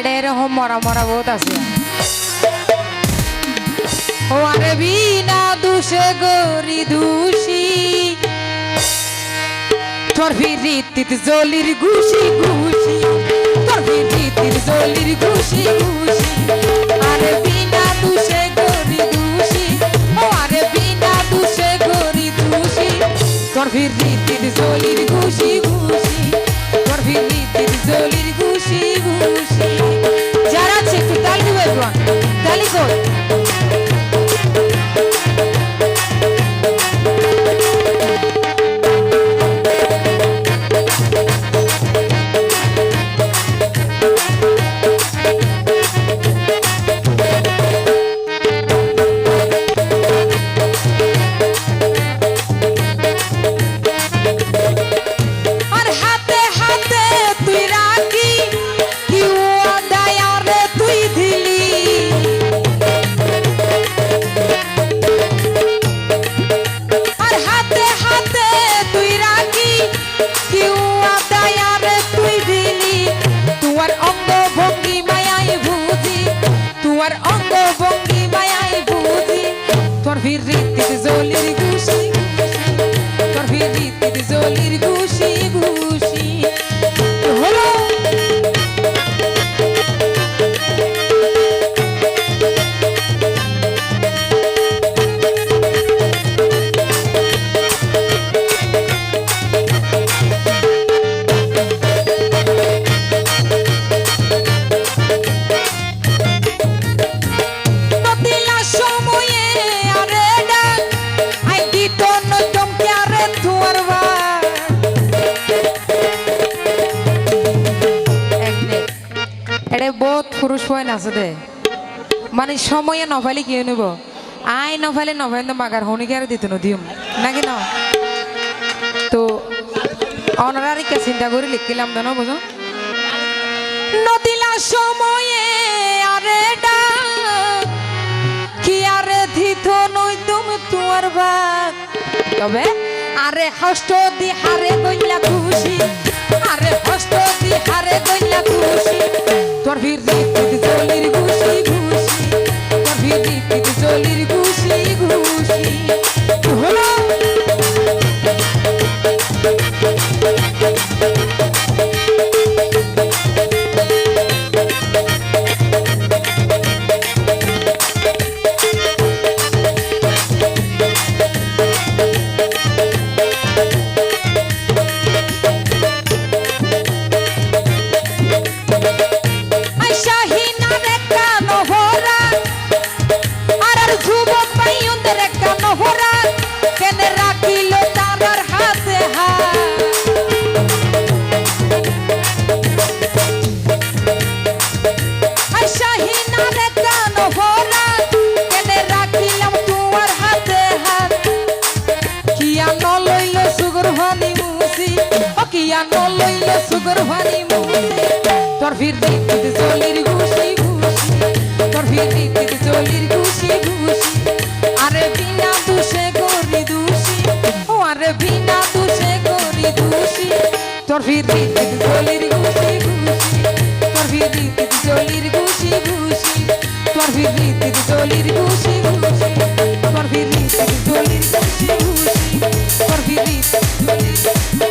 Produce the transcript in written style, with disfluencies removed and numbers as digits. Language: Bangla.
এডে এরকম মরা মরা বহুত আছে ও আরে বিনা দুষে গরি দোষী তোর ভিড়িতে জলির ঘুষি ঘুষি তোর ভিড়িতে জলির ঘুষি ঘুষি আরে বিনা দুষে গরি দোষী ও আরে বিনা দুষে গরি দোষী তোর ভিড়িতে জলির ঘুষি ঘুষি তোর ভিড়িতে জলির ঘুষি ঘুষি যারা আছে একটু তালি দিবে তালি কর ভিড়িতে জলির ঘুষি তোর ভিড়িতে জলির ঘুষি ঘুষি হলো বহুত পুরুষ হয় না আছে দে মানে সময়ে নভালি কি নিব আই নভালে নভাই তো মাগার হনিকে আর দিত দিম নাকি না তো অনারারিকে চিন্তা করে লিখিলাম দেন বুঝো নদিলা সময়ে আরে ডা কি আরে দিত নই তুমি তোমার বাদ তবে আরে হষ্ট দি হারে গইলা খুশি আরে হষ্ট দি হারে গইলা খুশি তোর ভিড়িতে জলির ঘুষি ঘুষি তোর ভিড়িতে জলির ঘুষি ঘুষি হলো সুগর ভানি মুসি তোর ভিড়িতে জলির ঘুষি ঘুষি তোর ভিড়িতে জলির ঘুষি ঘুষি আরে বিনা দুষে গরি দোষী ও আরে বিনা দুষে গরি দোষী তোর ভিড়িতে জলির ঘুষি ঘুষি তোর ভিড়িতে জলির ঘুষি ঘুষি তোর ভিড়িতে জলির ঘুষি ঘুষি তোর ভিড়িতে জলির ঘুষি ঘুষি তোর ভিড়িতে